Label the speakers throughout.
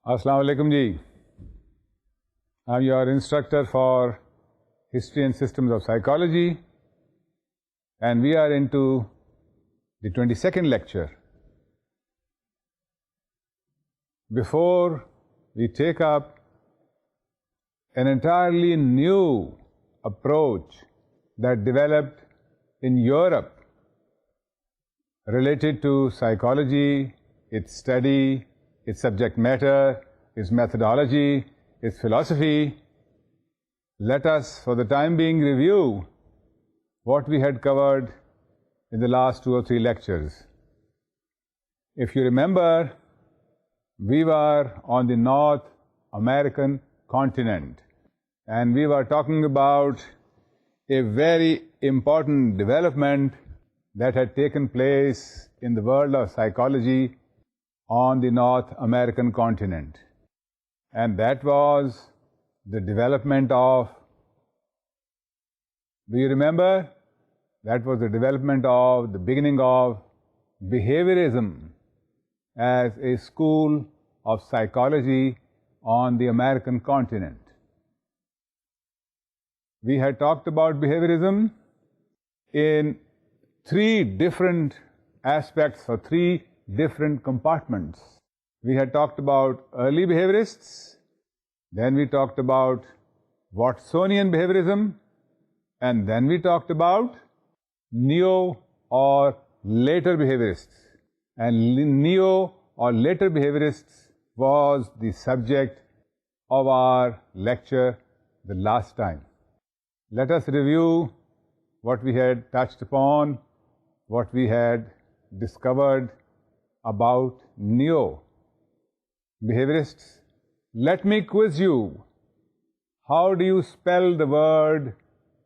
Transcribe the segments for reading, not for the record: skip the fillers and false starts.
Speaker 1: Assalamu alaikum ji. I'm your instructor for History and Systems of Psychology, and we are into the 22nd lecture. Before we take up an entirely new approach that developed in Europe related to psychology, its study, its subject matter, its methodology, its philosophy, let us for the time being review what we had covered in the last 2 or 3 lectures. If you remember, we were on the North American continent and we were talking about a very important development that had taken place in the world of psychology on the North American continent. And that was the development of, do you remember? That was the development of the beginning of behaviorism as a school of psychology on the American continent. We had talked about behaviorism in 3 different aspects or 3 different compartments. We had talked about early behaviorists, then we talked about Watsonian behaviorism, and then we talked about neo or later behaviorists. And neo or later behaviorists was the subject of our lecture the last time. Let us review what we had touched upon, what we had discovered about neo-behaviorists. Let me quiz you. How do you spell the word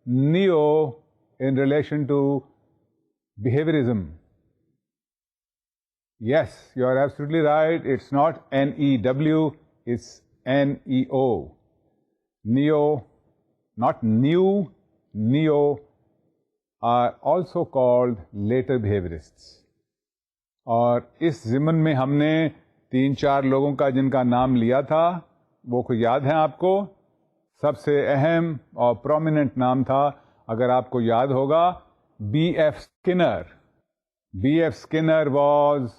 Speaker 1: neo in relation to behaviorism? Yes, you are absolutely right. It's not N-E-W, it's N-E-O. Neo, not new, neo are also called later behaviorists. और इस ज़िमन में हमने 3-4 लोगों का जिनका नाम लिया था, वो को याद है आपको? सबसे अहम और प्रोमिनेंट नाम था, अगर आपको याद होगा, B.F. Skinner. B.F. Skinner was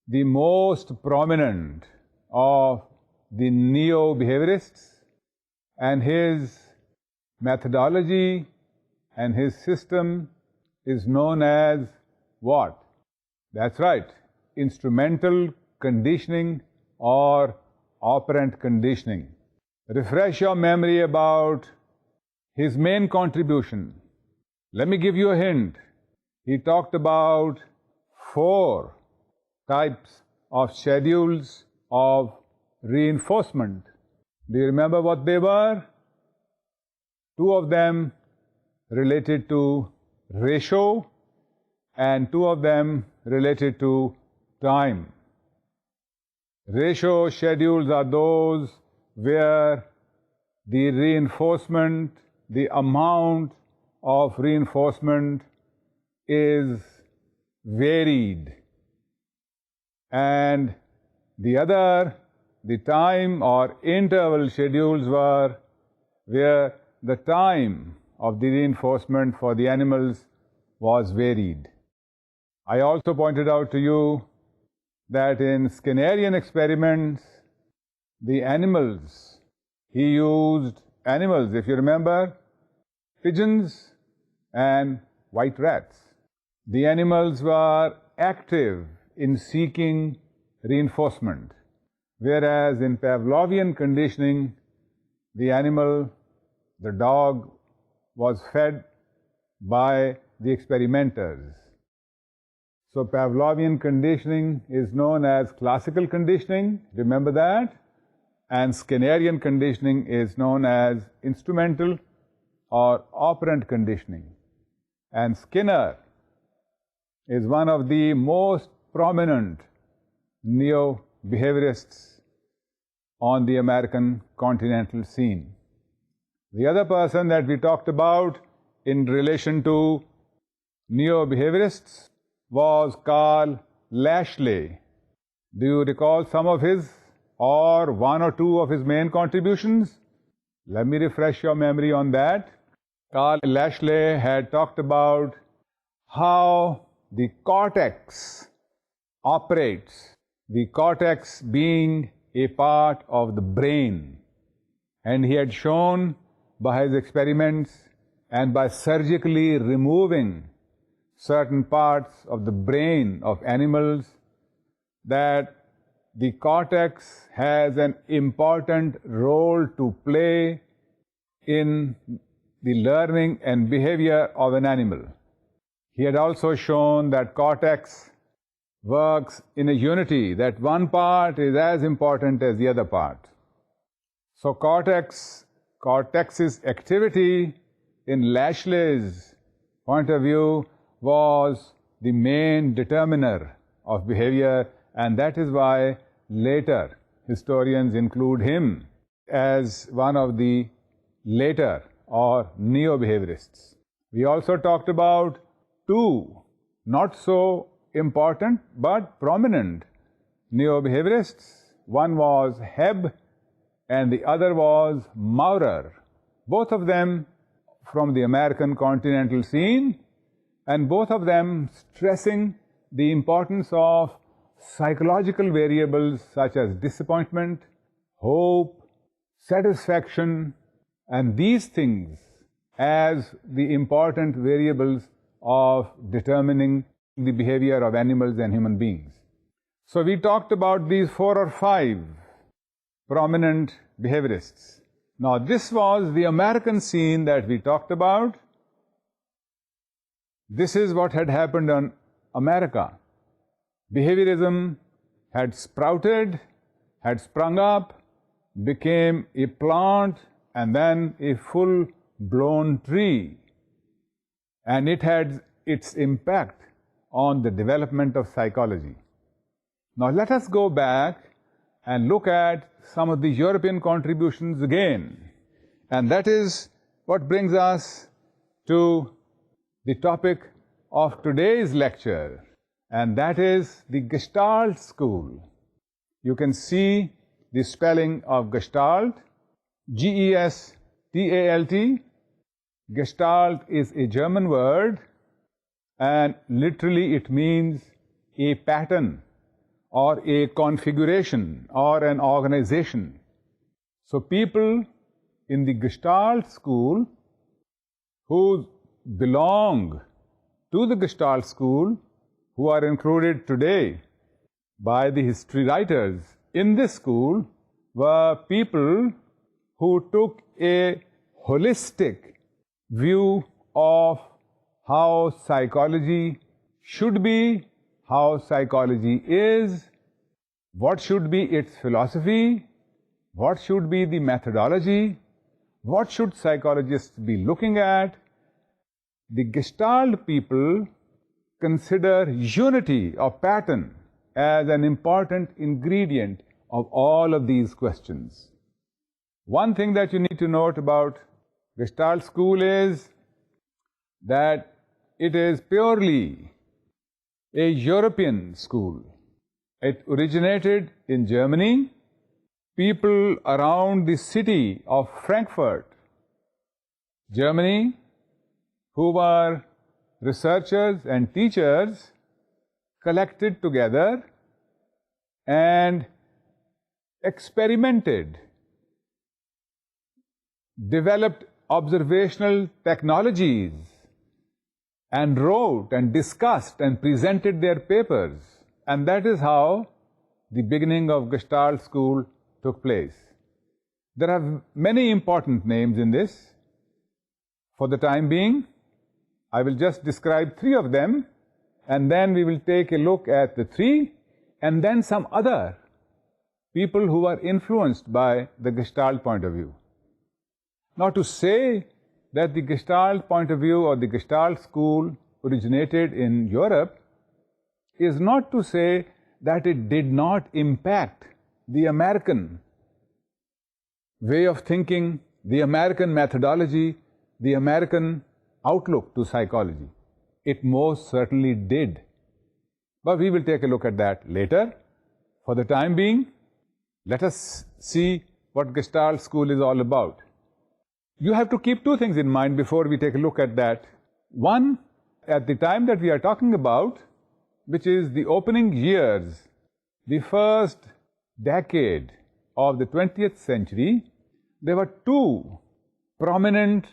Speaker 1: the most prominent of the neo-behaviorists, and his methodology and his system is known as what? That's right, instrumental conditioning or operant conditioning. Refresh your memory about his main contribution. Let me give you a hint. He talked about 4 types of schedules of reinforcement. Do you remember what they were? 2 of them related to ratio and 2 of them related to time. Ratio schedules are those where the reinforcement, the amount of reinforcement is varied. And the other, the time or interval schedules were where the time of the reinforcement for the animals was varied. I also pointed out to you that in Skinnerian experiments, the animals, he used animals, if you remember, pigeons and white rats. The animals were active in seeking reinforcement, whereas in Pavlovian conditioning, the animal, the dog, was fed by the experimenters. So Pavlovian conditioning is known as classical conditioning, remember that? And Skinnerian conditioning is known as instrumental or operant conditioning. And Skinner is one of the most prominent neo-behaviorists on the American continental scene. The other person that we talked about in relation to neo-behaviorists was Carl Lashley. Do you recall some of his or one or two of his main contributions? Let me refresh your memory on that. Carl Lashley had talked about how the cortex operates, the cortex being a part of the brain. And he had shown by his experiments and by surgically removing certain parts of the brain of animals that the cortex has an important role to play in the learning and behavior of an animal. He had also shown that cortex works in a unity, that one part is as important as the other part. So cortex's activity in Lashley's point of view was the main determiner of behavior, and that is why later historians include him as one of the later or neo-behaviorists. We also talked about two not so important but prominent neo-behaviorists. One was Hebb and the other was Maurer, both of them from the American continental scene, and both of them stressing the importance of psychological variables such as disappointment, hope, satisfaction, and these things as the important variables of determining the behavior of animals and human beings. So we talked about these 4 or 5 prominent behaviorists. Now this was the American scene that we talked about. This is what had happened in America. Behaviorism had sprouted, had sprung up, became a plant, and then a full-blown tree. And it had its impact on the development of psychology. Now let us go back and look at some of the European contributions again. And that is what brings us to the topic of today's lecture, and that is the Gestalt school. You can see the spelling of Gestalt, G-E-S-T-A-L-T. Gestalt is a German word, and literally it means a pattern or a configuration or an organization. So people in the Gestalt school who belong to the Gestalt school, who are included today by the history writers in this school, were people who took a holistic view of how psychology should be, how psychology is, what should be its philosophy, what should be the methodology, what should psychologists be looking at. The Gestalt people consider unity of pattern as an important ingredient of all of these questions. One thing that you need to note about Gestalt school is that it is purely a European school. It originated in Germany. People around the city of Frankfurt, Germany, who were researchers and teachers, collected together and experimented, developed observational technologies, and wrote and discussed and presented their papers. And that is how the beginning of Gestalt school took place. There are many important names in this. For the time being, I will just describe 3 of them, and then we will take a look at the 3, and then some other people who are influenced by the Gestalt point of view. Now, to say that the Gestalt point of view or the Gestalt school originated in Europe is not to say that it did not impact the American way of thinking, the American methodology, the American outlook to psychology. It most certainly did. But we will take a look at that later. For the time being, Let us see what Gestalt School is all about. You have to keep two things in mind before we take a look at that. One, at the time that we are talking about, which is the opening years, the first decade of the 20th century, there were two prominent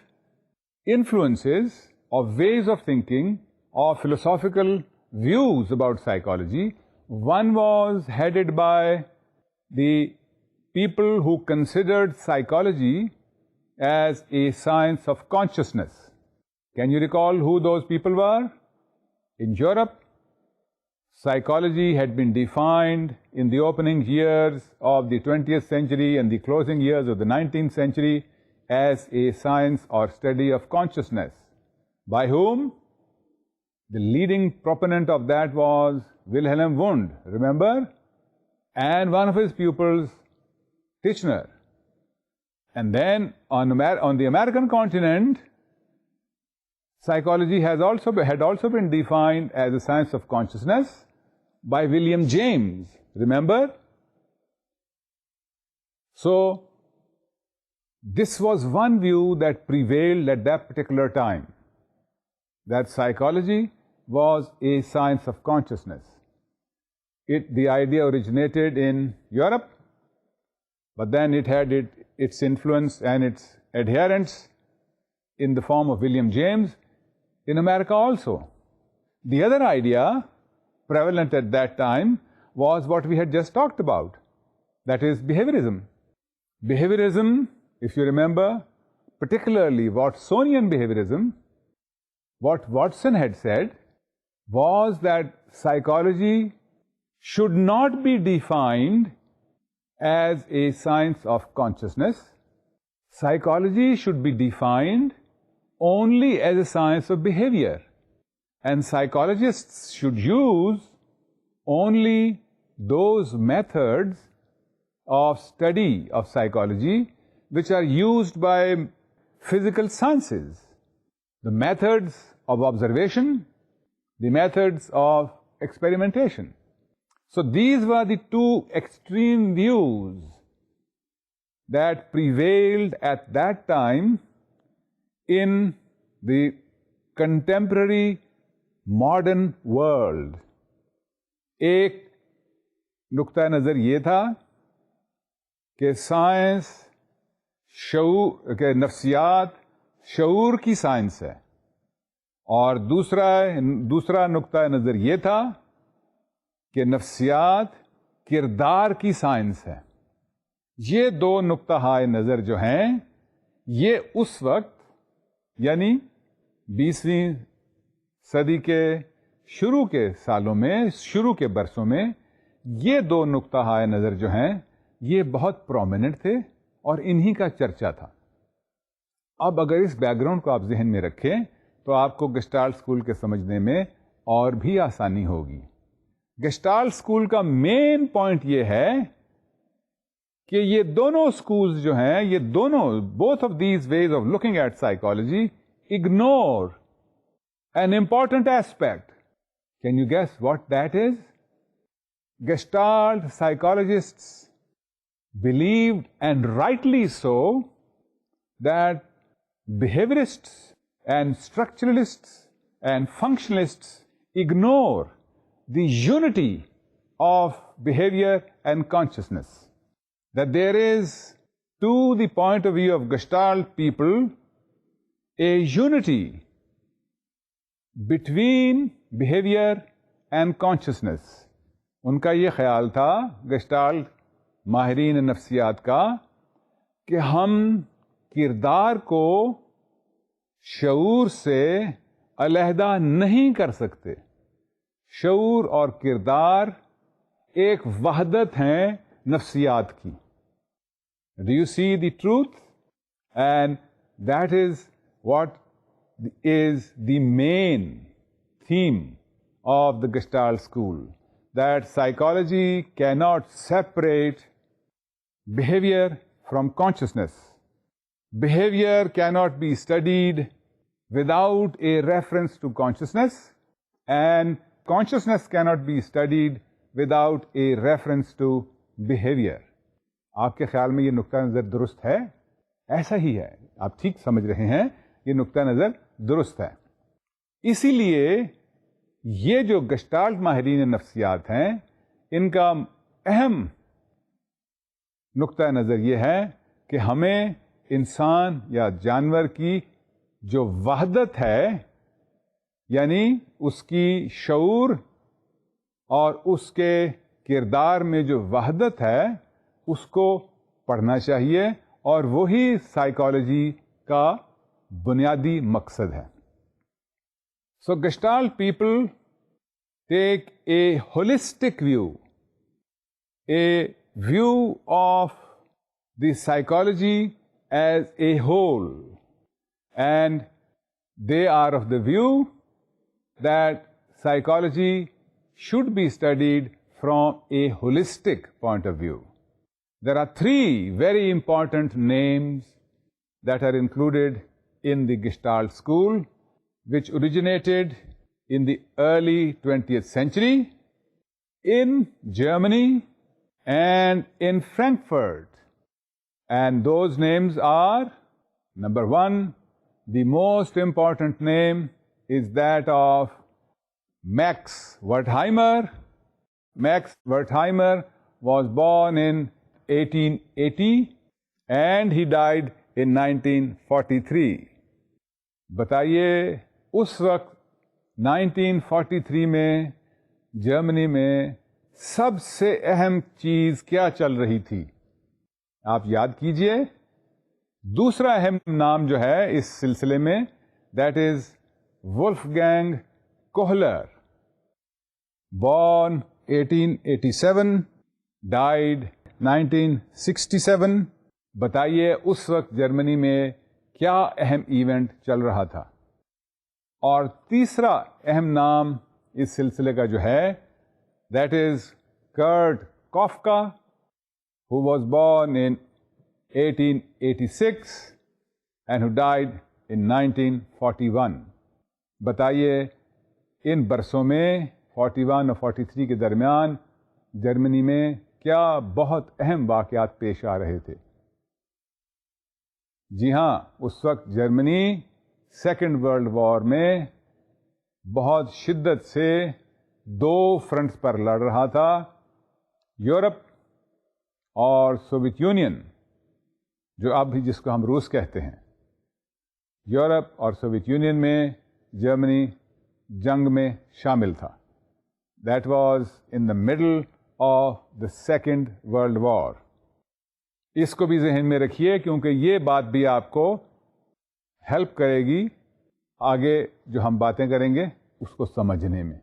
Speaker 1: influences of ways of thinking, of philosophical views about psychology. One was headed by the people who considered psychology as a science of consciousness. Can you recall who those people were? In Europe, psychology had been defined in the opening years of the 20th century and the closing years of the 19th century as a science or study of consciousness. By whom? The leading proponent of that was Wilhelm Wundt, remember? And one of his pupils, Titchener. And then on the American continent, psychology had also been defined as a science of consciousness by William James, remember? So, this was one view that prevailed at that particular time, that psychology was a science of consciousness. The idea originated in Europe, but then it had its influence and its adherents in the form of William James in America also. The other idea prevalent at that time was what we had just talked about, that is behaviorism. Behaviorism, if you remember, particularly Watsonian behaviorism, what Watson had said was that psychology should not be defined as a science of consciousness. Psychology should be defined only as a science of behavior. And psychologists should use only those methods of study of psychology which are used by physical sciences. The methods of observation, the methods of experimentation. So these were the two extreme views that prevailed at that time in the contemporary modern world. एक नुक्ता नज़र ये था कि science शऊर के नफ्सियात शऊर की science है, और दूसरा नुक्ता नज़र ये था कि नफ्सियात किरदार की साइंस है. ये दो नुक्ता हाय नज़र जो हैं, ये उस वक्त यानी 20वीं सदी के शुरू के सालों में, शुरू के बरसों में, ये दो नुक्ता हाय नज़र जो हैं, ये बहुत प्रोमिनेंट थे और इन्हीं का चर्चा था. अब अगर इस बैकग्राउंड को आप जहन में रखें तो आपको गेस्टाल्ट स्कूल के समझने में और भी आसानी होगी. गेस्टाल्ट स्कूल का मेन पॉइंट ये है कि ये दोनों स्कूल्स जो हैं, ये दोनों, both of these ways of looking at psychology ignore an important aspect. Can you guess what that is? Gestalt psychologists believed, and rightly so, that behaviorists and structuralists and functionalists ignore the unity of behavior and consciousness. That there is, to the point of view of Gestalt people, a unity between behavior and consciousness. उनका ये ख्याल था gestalt माहिरीन नफ्सियात का कि हम किरदार को शऊर से अलहदा नहीं कर सकते. शऊर और किरदार एक वहदत हैं नफ्सियात की. Do you see the truth? And that is what is the main theme of the Gestalt school, that psychology cannot separate behavior from consciousness. Behavior cannot be studied without a reference to consciousness, and consciousness cannot be studied without a reference to behavior. आपके ख्याल में ये नुक्ता नज़र दुरुस्त है? ऐसा ही है, आप ठीक समझ रहे हैं, ये नुक्ता नज़र दुरुस्त है। इसीलिए ये जो गस्टाल्ट माहिरीन नफ्सियात हैं, इनका अहम नुक्ता नज़र ये है कि हमें इंसान या जानवर की जो वहदत है, यानी उसकी शऊर और उसके किरदार में जो वहदत है, उसको पढ़ना चाहिए, और वही साइकोलॉजी का बुनियादी मकसद है। So gestalt people take a holistic view, a view of the psychology as a whole, and they are of the view that psychology should be studied from a holistic point of view. There are three very important names that are included in the Gestalt school, which originated in the early 20th century in Germany and in Frankfurt. And those names are, number one, the most important name is that of Max Wertheimer. Max Wertheimer was born in 1880 and he died in 1943. बताइए उस वक्त 1943 में Germany में सबसे अहम चीज क्या चल रही थी? आप याद कीजिए। दूसरा अहम नाम जो है इस सिलसिले में, that is Wolfgang Kohler, born 1887, died 1967। बताइए उस वक्त जर्मनी में क्या अहम इवेंट चल रहा था? और तीसरा अहम नाम इस सिलसिले का जो है, that is Kurt Kafka, who was born in 1886 and who died in 1941. बताइए इन बरसों में 41 और 43 के दरमियान जर्मनी में क्या बहुत अहम वाक़यात पेश आ रहे थे? जी हाँ, उस वक्त जर्मनी सेकेंड वर्ल्ड वॉर में बहुत शिद्दत से दो फ्रंट्स पर लड़ रहा था, यूरोप और सोवियत यूनियन, जो अब भी जिसको हम रूस कहते हैं। यूरोप और सोवियत यूनियन में जर्मनी जंग में शामिल था। That was in the middle of the second world war. इसको भी जहन में रखिए, क्योंकि ये बात भी आपको हेल्प करेगी आगे जो हम बातें करेंगे उसको समझने में।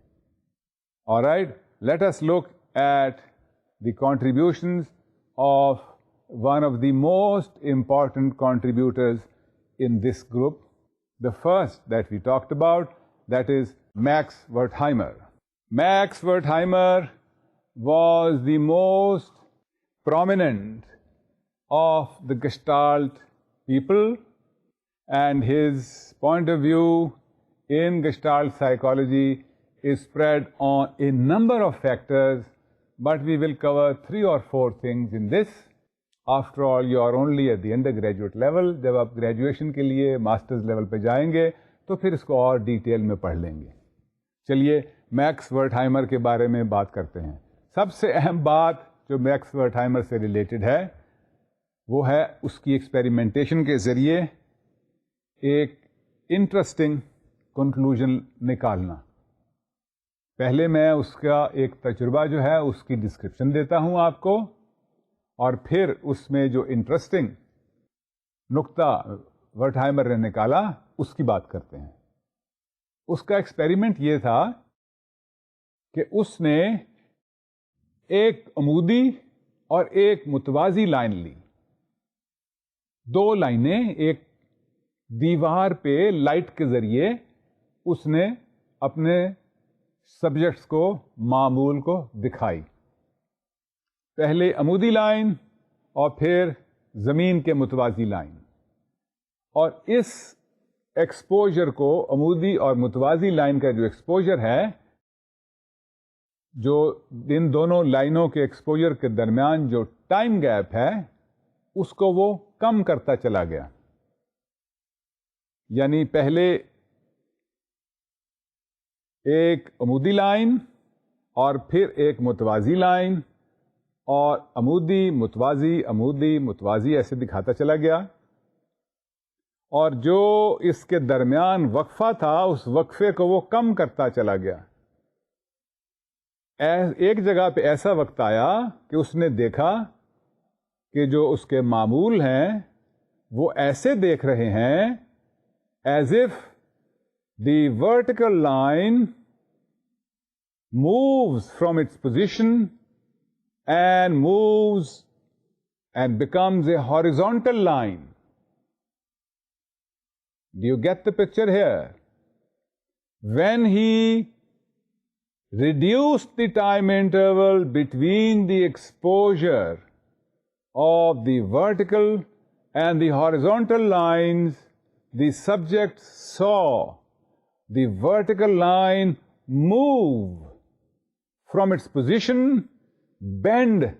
Speaker 1: All right, let us look at the contributions of one of the most important contributors in this group. The first that we talked about, that is Max Wertheimer. Max Wertheimer was the most prominent of the Gestalt people, and his point of view in Gestalt psychology is spread on a number of factors, but we will cover 3 or 4 things in this. After all, you are only at the undergraduate level. जब आप graduation के लिए masters level पे जाएंगे तो फिर इसको और डिटेल में पढ़ लेंगे। चलिए मैक्स वर्थहाइमर के बारे में बात करते हैं। सबसे अहम बात जो मैक्स वर्थहाइमर से रिलेटेड है वो है उसकी एक्सपेरिमेंटेशन के ज़रिए एक इंटरेस्टिंग कंक्लूजन निकालना। पहले मैं उसका एक तजुर्बा जो है उसकी डिस्क्रिप्शन देता हूं आपको, और फिर उसमें जो इंटरेस्टिंग नुक्ता वर्थहाइमर ने निकाला उसकी बात करते हैं। उसका एक्सपेरिमेंट ये था कि उसने एक अमूदी और एक मुतवाजी लाइन ली। दो लाइनें एक दीवार पे लाइट के जरिए उसने अपने सब्जेक्ट्स को, मामूल को दिखाई। पहले अमूदी लाइन और फिर ज़मीन के मुतवाज़ी लाइन। और इस एक्सपोजर को, अमूदी और मुतवाज़ी लाइन का जो एक्सपोजर है, जो इन दोनों लाइनों के एक्सपोजर के दरमियान जो टाइम गैप है उसको वो कम करता चला गया. यानी पहले एक अमूदी लाइन और फिर एक मुतवाजी लाइन और अमूदी मुतवाजी ऐसे दिखाता चला गया, और जो इसके दरमियान वक्फा था उस वक्फे को वो कम करता चला गया. एक जगह पे ऐसा वक्त आया कि उसने देखा कि जो उसके मामूल हैं वो ऐसे देख रहे हैं as if the vertical line moves from its position and moves and becomes a horizontal line. Do you get the picture here? When he reduced the time interval between the exposure of the vertical and the horizontal lines, the subject saw the vertical line move from its position, bend,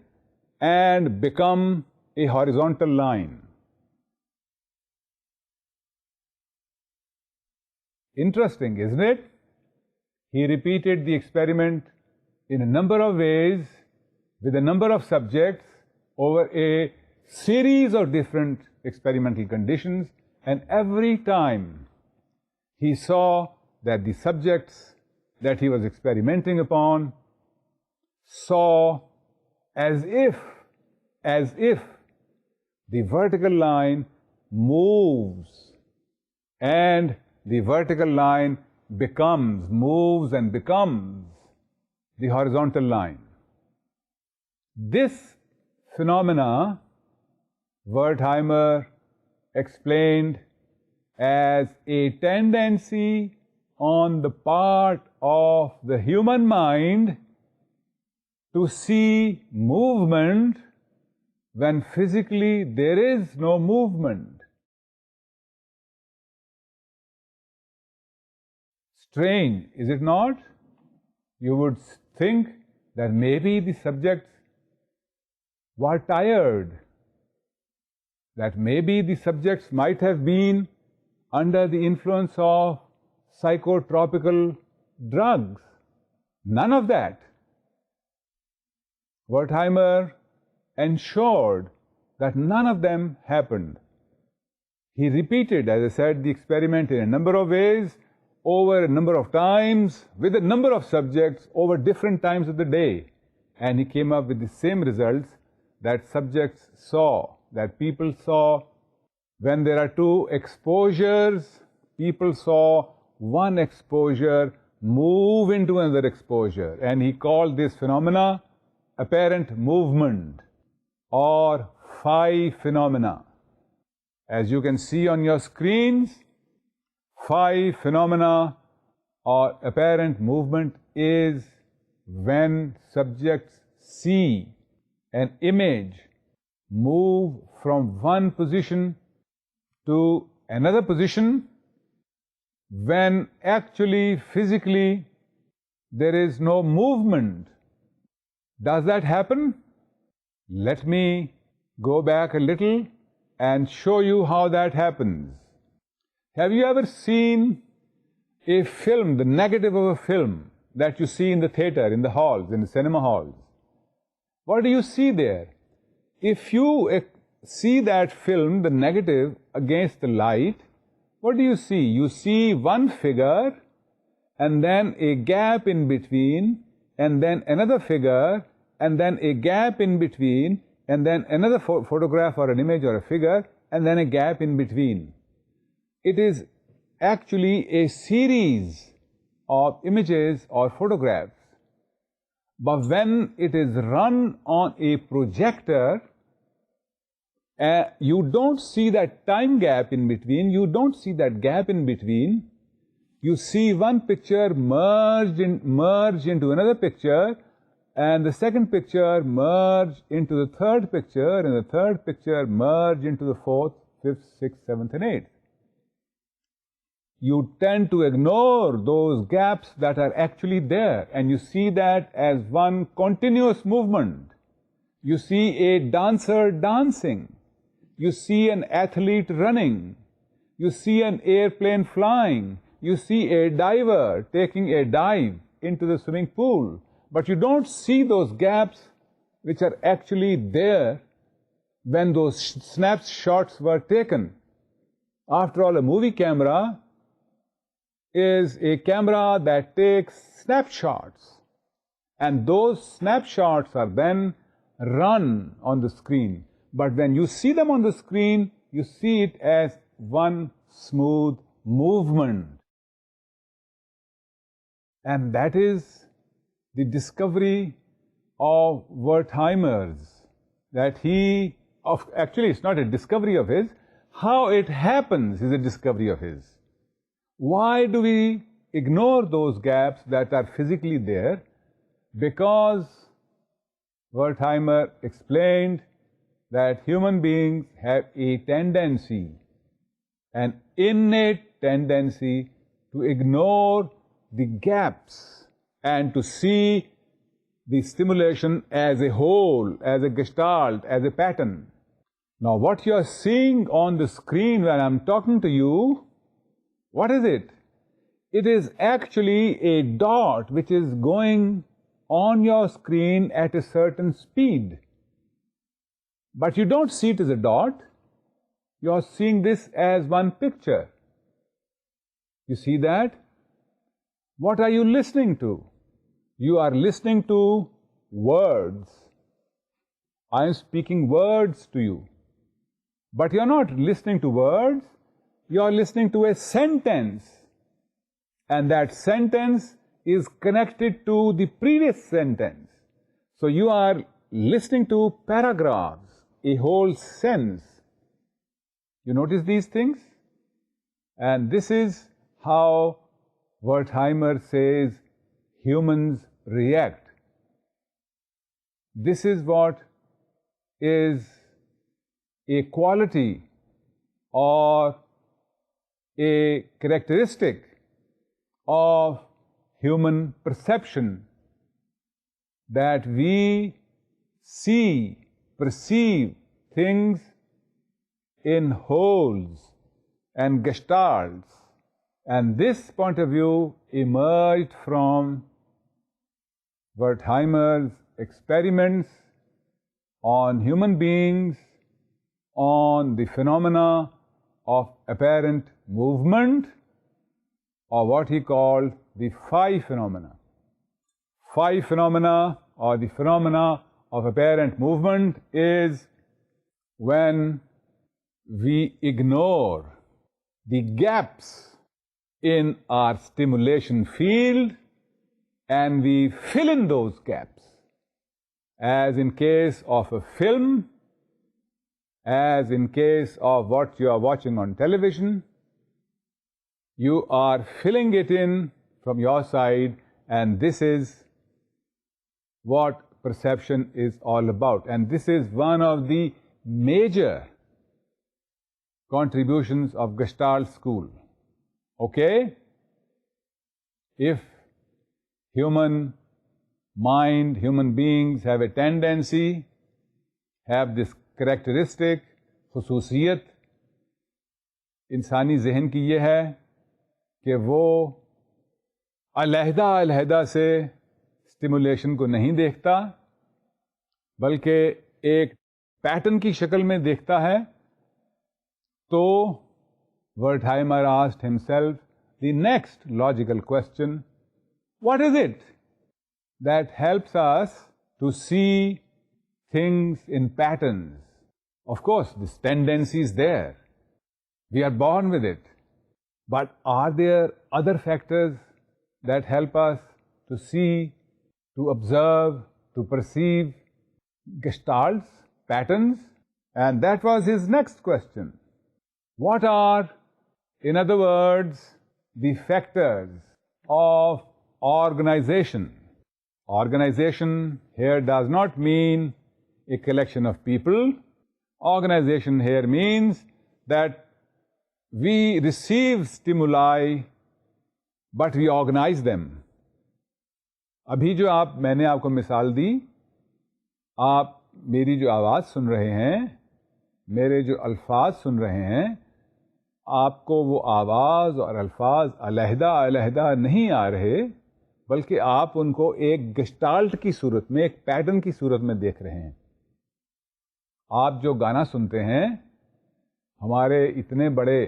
Speaker 1: and become a horizontal line. Interesting, isn't it? He repeated the experiment in a number of ways with a number of subjects over a series of different experimental conditions, and every time he saw that the subjects that he was experimenting upon saw as if the vertical line moves and the vertical line moves and becomes the horizontal line. This phenomena Wertheimer explained as a tendency on the part of the human mind to see movement when physically there is no movement. Strange, is it not? You would think that maybe the subjects were tired, that maybe the subjects might have been under the influence of psychotropical drugs. None of that. Wertheimer ensured that none of them happened. He repeated, as I said, the experiment in a number of ways, over a number of times, with a number of subjects, over different times of the day. And he came up with the same results that subjects saw, that people saw. When there are two exposures, people saw one exposure move into another exposure. And he called this phenomena apparent movement or phi phenomena. As you can see on your screens, phi phenomena or apparent movement is when subjects see an image move from one position to another position when actually physically there is no movement. Does that happen? Let me go back a little and show you how that happens. Have you ever seen a film, the negative of a film that you see in the theater, in the halls, in the cinema halls? What do you see there? If you see that film, the negative, against the light, what do you see? You see one figure and then a gap in between, and then another figure, and then a gap in between, and then another photograph or an image or a figure, and then a gap in between. It is actually a series of images or photographs. But when it is run on a projector, you don't see that time gap in between, you don't see that gap in between. You see one picture merge into another picture, and the second picture merge into the third picture, and the third picture merge into the fourth, fifth, sixth, seventh, and eighth. You tend to ignore those gaps that are actually there, and you see that as one continuous movement. You see a dancer dancing. You see an athlete running. You see an airplane flying. You see a diver taking a dive into the swimming pool. But you don't see those gaps which are actually there when those snapshots were taken. After all, a movie camera is a camera that takes snapshots, and those snapshots are then run on the screen. But when you see them on the screen, you see it as one smooth movement. And that is the discovery of Wertheimer's, that actually it's not a discovery of his, how it happens is a discovery of his. Why do we ignore those gaps that are physically there? Because Wertheimer explained that human beings have a tendency, an innate tendency, to ignore the gaps and to see the stimulation as a whole, as a gestalt, as a pattern. Now, what you are seeing on the screen when I'm talking to you, what is it? It is actually a dot which is going on your screen at a certain speed. But you don't see it as a dot. You're seeing this as one picture. You see that? What are you listening to? You are listening to words. I am speaking words to you. But you're not listening to words, you're listening to a sentence. And that sentence is connected to the previous sentence. So you are listening to paragraphs, a whole sentence. You notice these things? And this is how Wertheimer says humans react. This is what is a quality or a characteristic of human perception, that we see, perceive things in wholes and gestalts. And this point of view emerged from Wertheimer's experiments on human beings, on the phenomena of apparent movement, or what he called the phi phenomena. Phi phenomena, or the phenomena of apparent movement, is when we ignore the gaps in our stimulation field and we fill in those gaps. As in case of a film, as in case of what you are watching on television, you are filling it in from your side, and this is what perception is all about. And this is one of the major contributions of Gestalt school. Okay? If human mind, human beings have a tendency, have this characteristic, khususiyat, इंसानी जहन की ये है कि वो अलहदा से stimulation को नहीं देखता, बल्कि एक पैटर्न की शक्ल में देखता है, तो Wertheimer asked himself the next logical question: what is it that helps us to see things in patterns? Of course, this tendency is there. We are born with it. But are there other factors that help us to see, to observe, to perceive gestalts, patterns? And that was his next question. What are, in other words, the factors of organization? Organization here does not mean a collection of people. Organization here means that we receive stimuli, but we organize them. अभी जो मैंने आपको मिसाल दी, आप मेरी जो आवाज़ सुन रहे हैं, मेरे जो अल्फाज सुन रहे हैं, आपको वो आवाज़ और अल्फाज अलहदा अलहदा नहीं आ रहे, बल्कि आप उनको एक गेस्टाल्ट की सूरत में, एक पैटर्न की सूरत में देख रहे हैं। आप जो गाना सुनते हैं, हमारे इतने बड़े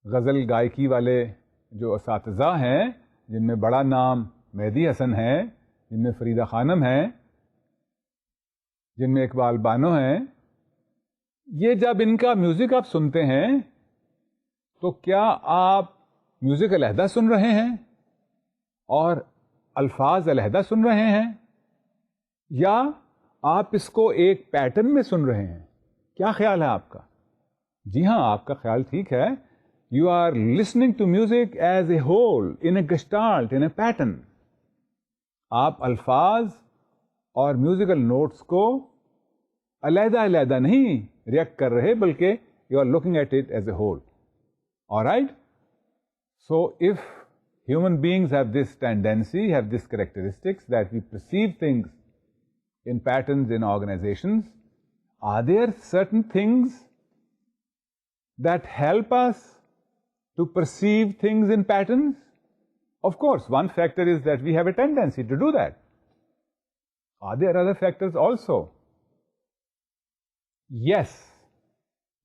Speaker 1: गज़ल गायकी वाले जो असातिज़ा हैं, जिनमें बड़ा नाम मेहदी हसन है, जिनमें फरीदा खानम है, जिनमें इकबाल बानो हैं, ये जब इनका म्यूज़िक आप सुनते हैं तो क्या आप म्यूज़िक अलहदा सुन रहे हैं और अल्फाज अलहदा सुन रहे हैं, या आप इसको एक पैटर्न में सुन रहे हैं? क्या ख्याल है आपका? जी हाँ, आपका ख्याल ठीक है। You are listening to music as a whole, in a gestalt, in a pattern. आप अल्फाज और म्यूजिकल नोट्स को अलहदा अलहदा नहीं रिएक्ट कर रहे, बल्कि you are looking at it as a whole. Alright? So if human beings have this tendency, have this characteristics that we perceive things in patterns in organizations, are there certain things that help us to perceive things in patterns? Of course, one factor is that we have a tendency to do that. Are there other factors also? Yes,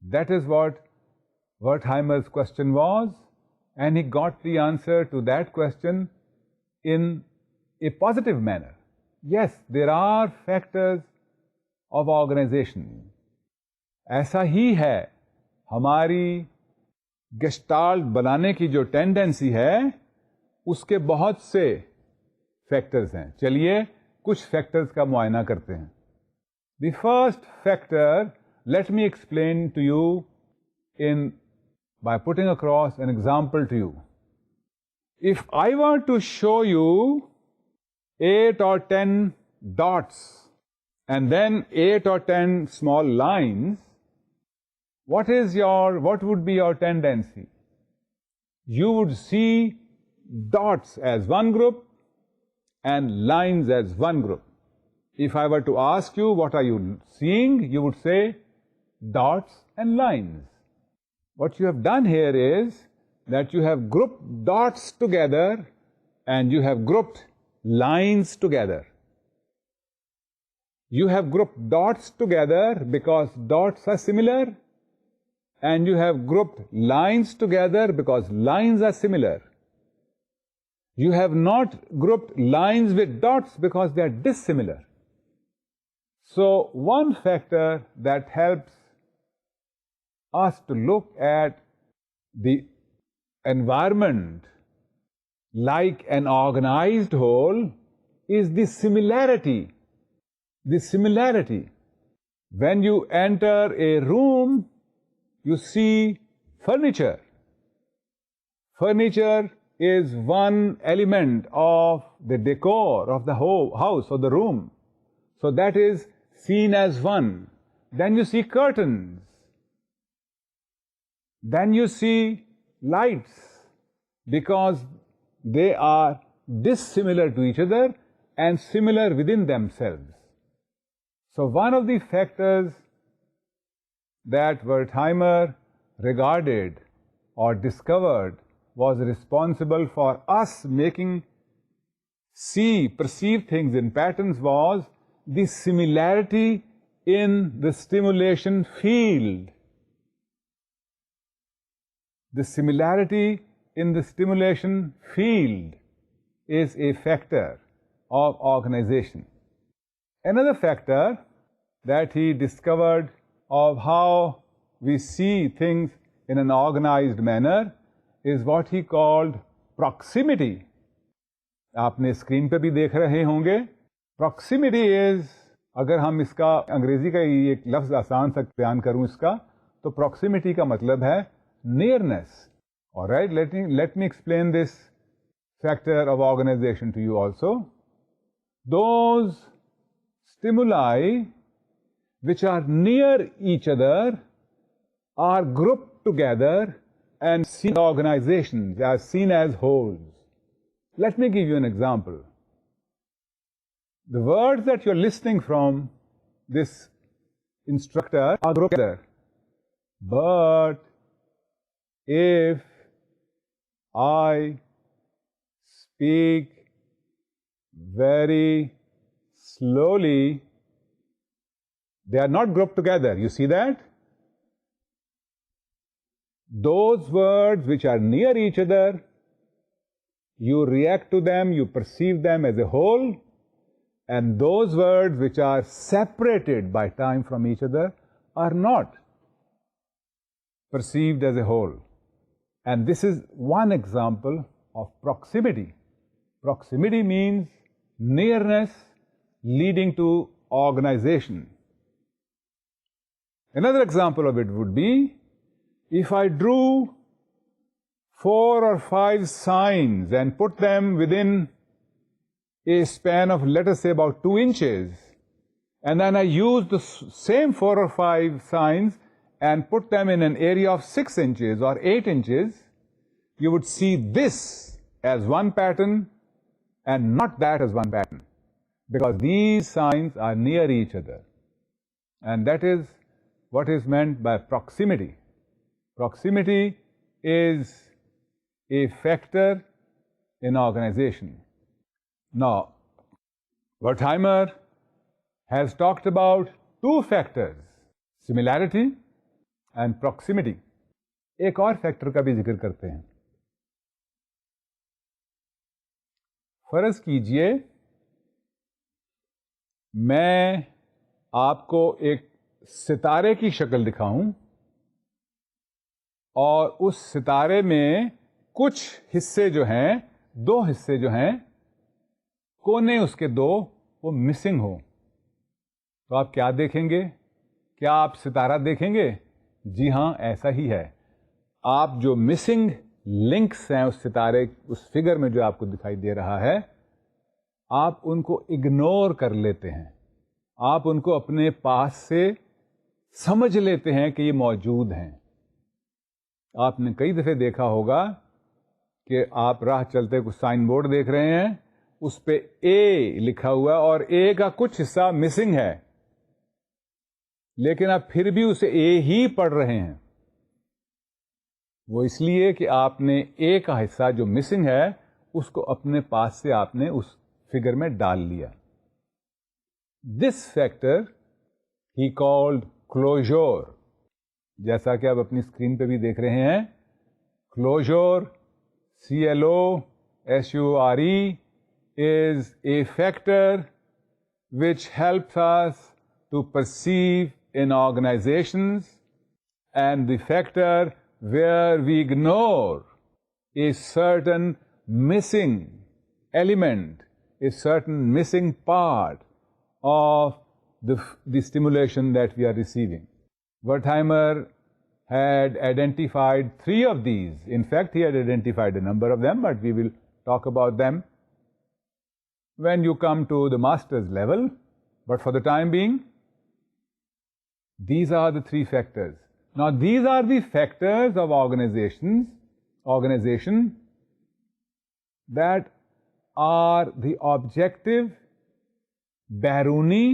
Speaker 1: that is what Wertheimer's question was. And he got the answer to that question in a positive manner. Yes, there are factors of organization. ऐसा ही है, हमारी gestalt बनाने की जो tendency है, उसके बहुत से फैक्टर्स हैं। चलिए कुछ फैक्टर्स का मुआयना करते हैं। The first factor, let me explain to you by putting across an example to you. If I were to show you 8 or 10 dots and then 8 or 10 small lines, what would be your tendency? You would see dots as one group and lines as one group. If I were to ask you what are you seeing, you would say dots and lines. What you have done here is that you have grouped dots together and you have grouped lines together. You have grouped dots together because dots are similar, and you have grouped lines together because lines are similar. You have not grouped lines with dots because they are dissimilar. So one factor that helps us to look at the environment like an organized whole is the similarity. The similarity. When you enter a room, you see furniture. Furniture is one element of the decor of the whole house or the room. So that is seen as one. Then you see curtains. Then you see lights, because they are dissimilar to each other and similar within themselves. So one of the factors that Wertheimer regarded or discovered was responsible for us perceive things in patterns was the similarity in the stimulation field. The similarity in the stimulation field is a factor of organization. Another factor that he discovered of how we see things in an organized manner is what he called proximity. आपने screen पे भी देख रहे होंगे. Proximity is, अगर हम इसका अंग्रेजी का एक लफ्ज़ आसान सा बयान करूं इसका, तो proximity का मतलब है nearness. All right, let me explain this factor of organization to you also. Those stimuli which are near each other are grouped together and seen organizations are seen as wholes. Let me give you an example. The words that you're listening from this instructor are grouped together. But if I speak very slowly, they are not grouped together. You see that? Those words which are near each other, you react to them, you perceive them as a whole, and those words which are separated by time from each other are not perceived as a whole. And this is one example of proximity. Proximity means nearness leading to organization. Another example of it would be, if I drew 4 or 5 signs and put them within a span of, let us say, about 2 inches, and then I used the same 4 or 5 signs and put them in an area of 6 inches or 8 inches, you would see this as one pattern and not that as one pattern, because these signs are near each other. And that is what is meant by proximity. Proximity is a factor in organization. Now, Wertheimer has talked about 2 factors, similarity and proximity. एक और factor का भी जिक्र करते हैं. फर्ज कीजिए मैं आपको एक सितारे की शक्ल दिखाऊं और उस सितारे में कुछ हिस्से जो हैं, 2 हिस्से जो हैं, कोने उसके 2 वो मिसिंग हो, तो आप क्या देखेंगे? क्या आप सितारा देखेंगे? जी हां, ऐसा ही है. आप जो मिसिंग लिंक्स हैं उस सितारे, उस फिगर में जो आपको दिखाई दे रहा है, आप उनको इग्नोर कर लेते हैं. आप उनको अपने पास से समझ लेते हैं कि ये मौजूद हैं. आपने कई दफे देखा होगा कि आप राह चलते कुछ साइन बोर्ड देख रहे हैं, उस पे ए लिखा हुआ और ए का कुछ हिस्सा मिसिंग है, लेकिन आप फिर भी उसे ए ही पढ़ रहे हैं. वो इसलिए कि आपने ए का हिस्सा जो मिसिंग है उसको अपने पास से आपने उस फिगर में डाल लिया. This factor he called closure, जैसा कि आप अपनी स्क्रीन पे भी देख रहे हैं. Closure, CLOSURE, is a factor which helps us to perceive in organizations, and the factor where we ignore a certain missing element, a certain missing part of the stimulation that we are receiving. Wertheimer had identified 3 of these. In fact, he had identified a number of them, but we will talk about them when you come to the master's level. But for the time being, these are the 3 factors. Now, these are the factors of organization that are the objective बैरूनी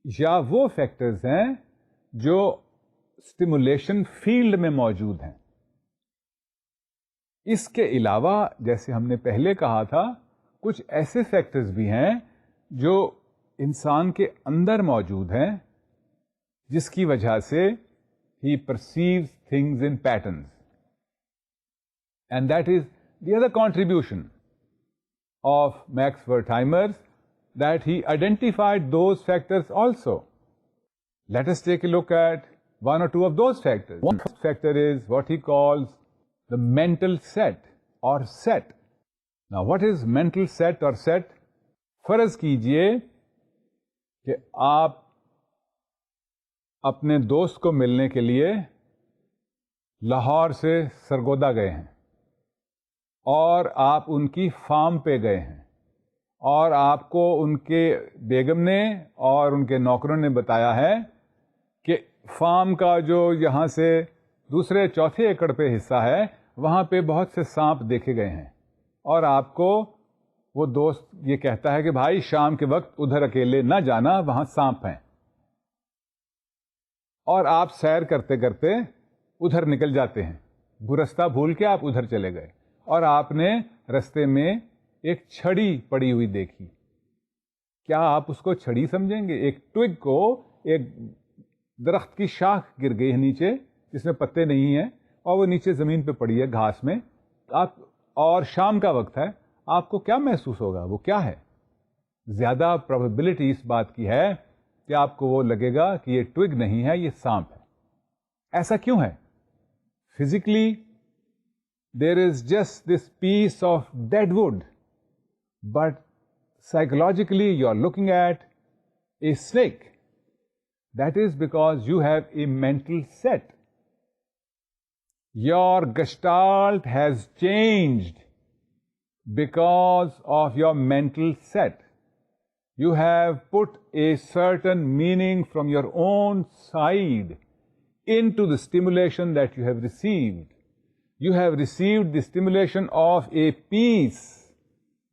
Speaker 1: या वो factors हैं जो stimulation field में मौजूद हैं. इसके अलावा, जैसे हमने पहले कहा था, कुछ ऐसे फैक्टर्स भी हैं जो इंसान के अंदर मौजूद हैं, जिसकी वजह से he perceives things in patterns. And that is the other contribution of Max Wertheimer, that he identified those factors also. Let us take a look at 1 or 2 of those factors. One factor is what he calls the mental set or set. Now, what is mental set or set? फर्ज कीजिए कि आप अपने दोस्त को मिलने के लिए लाहौर से सरगोदा गए हैं और आप उनकी फार्म पे गए हैं, और आपको उनके बेगम ने और उनके नौकरों ने बताया है कि फार्म का जो यहाँ से दूसरे चौथे एकड़ पे हिस्सा है, वहाँ पे बहुत से सांप देखे गए हैं, और आपको वो दोस्त ये कहता है कि भाई शाम के वक्त उधर अकेले ना जाना, वहां सांप हैं, और आप सैर करते करते उधर निकल जाते हैं, रास्ता भूल के आप उधर चले गए, और आपने रास्ते में एक छड़ी पड़ी हुई देखी। क्या आप उसको छड़ी समझेंगे? एक ट्विग को, एक दरख्त की शाख गिर गई है नीचे जिसमें पत्ते नहीं हैं, और वो नीचे जमीन पे पड़ी है घास में, आप, और शाम का वक्त है, आपको क्या महसूस होगा? वो क्या है? ज्यादा प्रोबेबिलिटी इस बात की है कि आपको वो लगेगा कि ये ट्विग नहीं है, ये सांप है। ऐसा क्यों है? Physically there is just this piece of dead wood, but psychologically you are looking at a snake. That is because you have a mental set. Your gestalt has changed because of your mental set. You have put a certain meaning from your own side into the stimulation that you have received. You have received the stimulation of a piece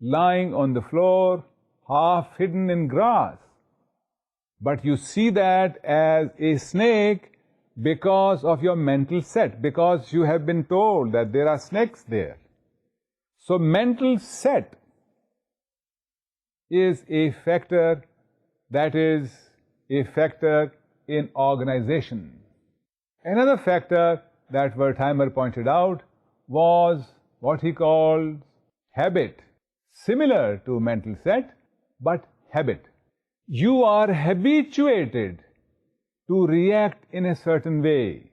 Speaker 1: lying on the floor, half hidden in grass. But you see that as a snake because of your mental set, because you have been told that there are snakes there. So mental set is a factor that is a factor in organization. Another factor that Wertheimer pointed out was what he called habit. Similar to mental set, but habit. You are habituated to react in a certain way.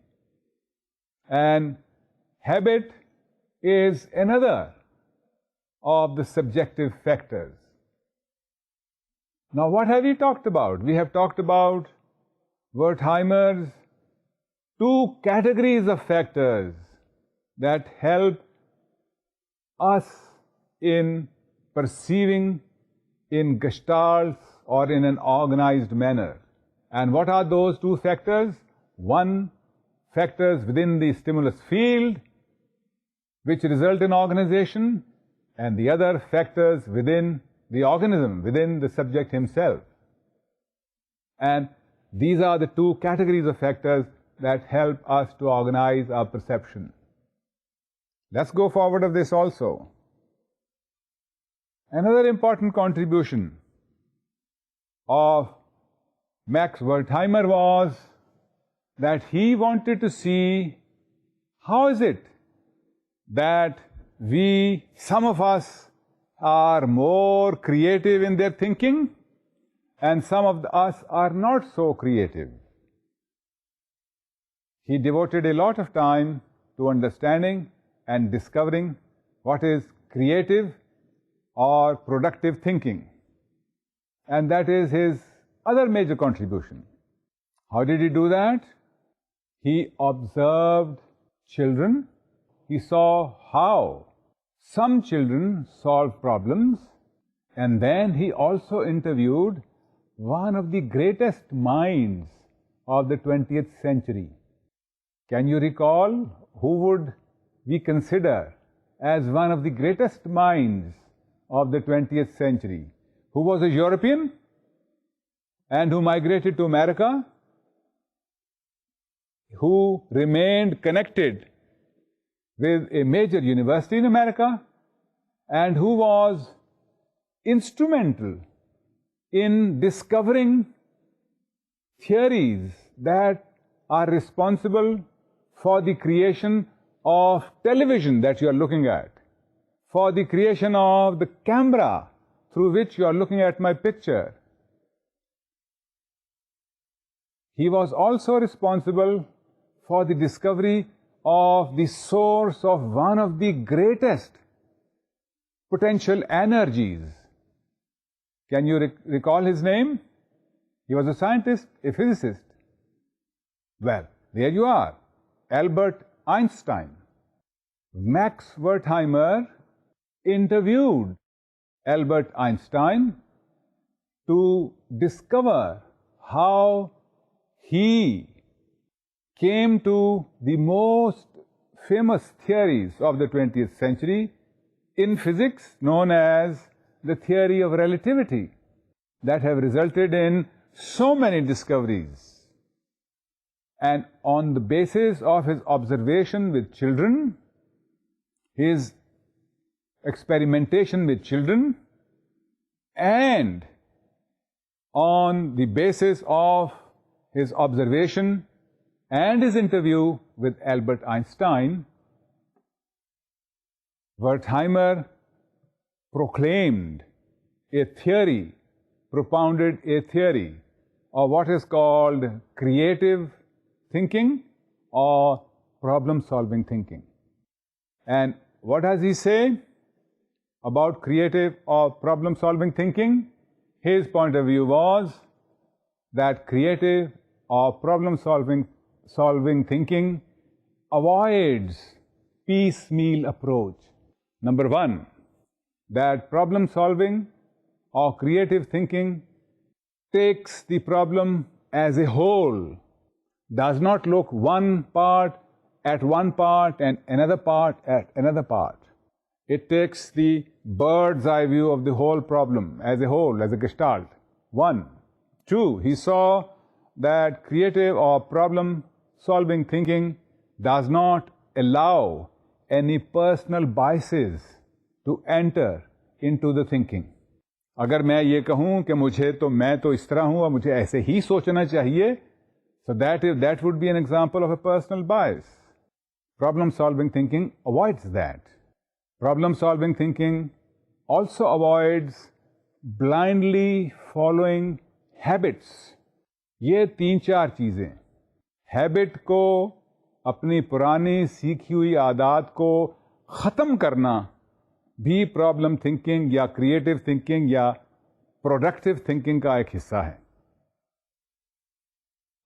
Speaker 1: And habit is another of the subjective factors. Now, what have we talked about? We have talked about Wertheimer's two categories of factors that help us in perceiving in gestalts or in an organized manner. And what are those two factors? One, factors within the stimulus field, which result in organization, and the other, factors within the organism, within the subject himself. And these are the two categories of factors that help us to organize our perception. Let's go forward of this also. Another important contribution of Max Wertheimer was that he wanted to see how is it that some of us are more creative in their thinking and some of us are not so creative. He devoted a lot of time to understanding and discovering what is creative or productive thinking. And that is his other major contribution. How did he do that? He observed children. He saw how some children solve problems, and then he also interviewed one of the greatest minds of the 20th century. Can you recall who would we consider as one of the greatest minds of the 20th century, who was a European and who migrated to America, who remained connected with a major university in America, and who was instrumental in discovering theories that are responsible for the creation of television that you are looking at, for the creation of the camera through which you are looking at my picture. He was also responsible for the discovery of the source of one of the greatest potential energies. Can you recall his name? He was a scientist, a physicist. Well, there you are, Albert Einstein. Max Wertheimer interviewed Albert Einstein to discover how he came to the most famous theories of the 20th century in physics, known as the theory of relativity that have resulted in so many discoveries. And on the basis of his observation with children, his experimentation with children, and on the basis of his observation and his interview with Albert Einstein, Wertheimer proclaimed a theory, propounded a theory of what is called creative thinking or problem-solving thinking. And what does he say about creative or problem-solving thinking? His point of view was that creative or problem-solving thinking avoids piecemeal approach. Number one, that problem-solving or creative thinking takes the problem as a whole, does not look one part at one part and another part at another part. It takes the bird's eye view of the whole problem as a whole, as a gestalt. One. Two, he saw that creative or problem-solving thinking does not allow any personal biases to enter into the thinking. अगर मैं ये कहूँ कि मैं तो इस तरह हूँ और मुझे ऐसे ही सोचना चाहिए, so that would be an example of a personal bias. Problem-solving thinking avoids that. Problem-solving thinking also avoids blindly following habits. ये 3-4 चीजें, हैबिट को, अपनी पुरानी सीखी हुई आदत को ख़त्म करना भी प्रॉब्लम थिंकिंग या क्रिएटिव थिंकिंग या प्रोडक्टिव थिंकिंग का एक हिस्सा है.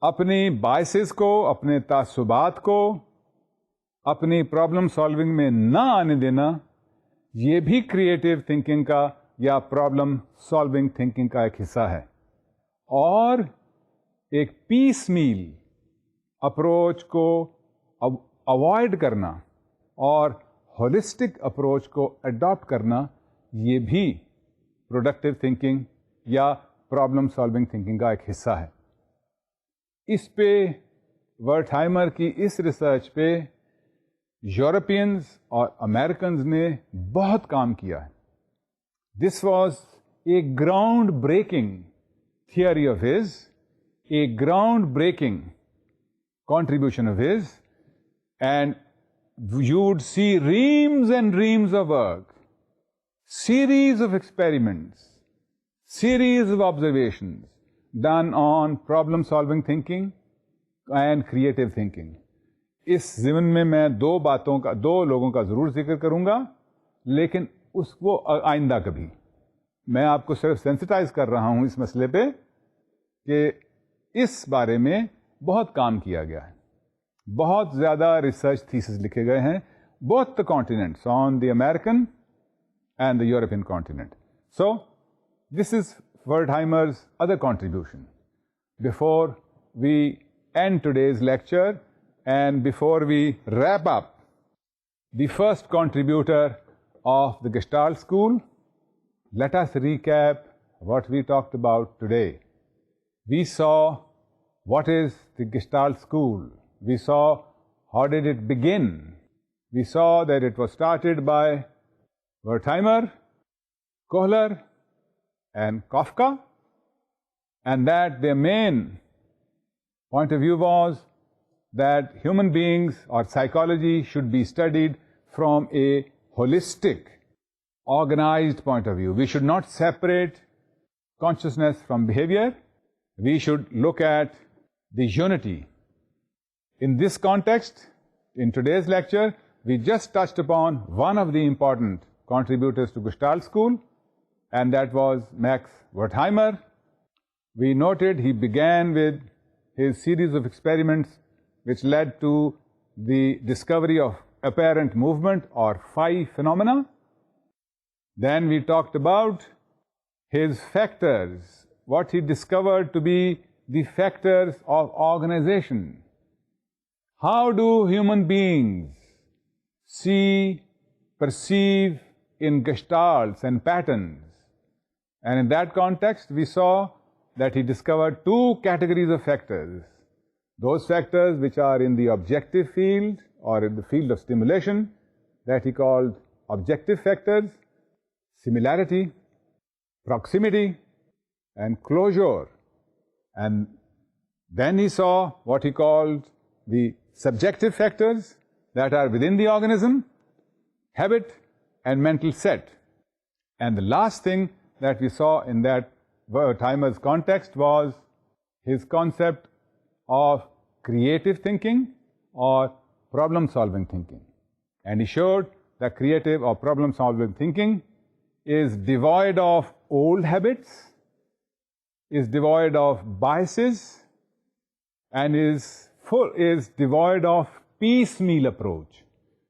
Speaker 1: अपनी बायसेस को, अपने तासुबात को अपनी प्रॉब्लम सॉल्विंग में ना आने देना, ये भी क्रिएटिव थिंकिंग का या प्रॉब्लम सॉल्विंग थिंकिंग का एक हिस्सा है. और एक पीस मील अप्रोच को अवॉइड करना और होलिस्टिक अप्रोच को अडॉप्ट करना, ये भी प्रोडक्टिव थिंकिंग या प्रॉब्लम सॉल्विंग थिंकिंग का एक हिस्सा है. इस पे वर्थहाइमर की इस रिसर्च पे यूरोपियंस और अमेरिकन्स ने बहुत काम किया है. This was a groundbreaking theory of his, a ground-breaking contribution of his, and you would see reams and reams of work, series of experiments, series of observations done on problem-solving thinking and creative thinking. इस ज़िम्न में मैं दो लोगों का ज़रूर जिक्र करूँगा, लेकिन उसको आइंदा कभी. मैं आपको सिर्फ सेंसिटाइज कर रहा हूं इस मसले पे कि इस बारे में बहुत काम किया गया है, बहुत ज़्यादा रिसर्च थीसिस लिखे गए हैं, both the continents, on the American and the European continent. So, this is Wertheimer's other contribution. Before we end today's lecture and before we wrap up the first contributor of the Gestalt School, let us recap what we talked about today. We saw what is the Gestalt School. We saw how did it begin. We saw that it was started by Wertheimer, Kohler, and Kafka, and that their main point of view was that human beings or psychology should be studied from a holistic, organized point of view. We should not separate consciousness from behavior. We should look at the unity. In this context, in today's lecture, we just touched upon one of the important contributors to Gestalt School, and that was Max Wertheimer. We noted he began with his series of experiments which led to the discovery of apparent movement or phi phenomena. Then we talked about his factors, what he discovered to be the factors of organization. How do human beings see, perceive in gestalts and patterns And in that context, we saw that he discovered two categories of factors. Those factors which are in the objective field or in the field of stimulation, that he called objective factors: similarity, proximity, and closure. And then he saw what he called the subjective factors that are within the organism: habit and mental set. And the last thing that we saw in that Wertheimer's context was his concept of creative thinking or problem-solving thinking. And he showed that creative or problem-solving thinking is devoid of old habits, is devoid of biases, and is devoid of piecemeal approach.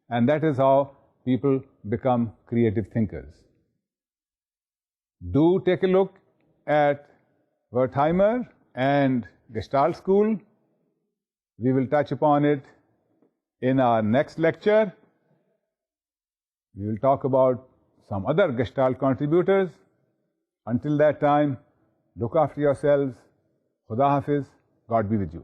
Speaker 1: And that is how people become creative thinkers. Do take a look at Wertheimer and Gestalt School. We will touch upon it in our next lecture. We will talk about some other Gestalt contributors. Until that time, look after yourselves. Khuda Hafiz. God be with you.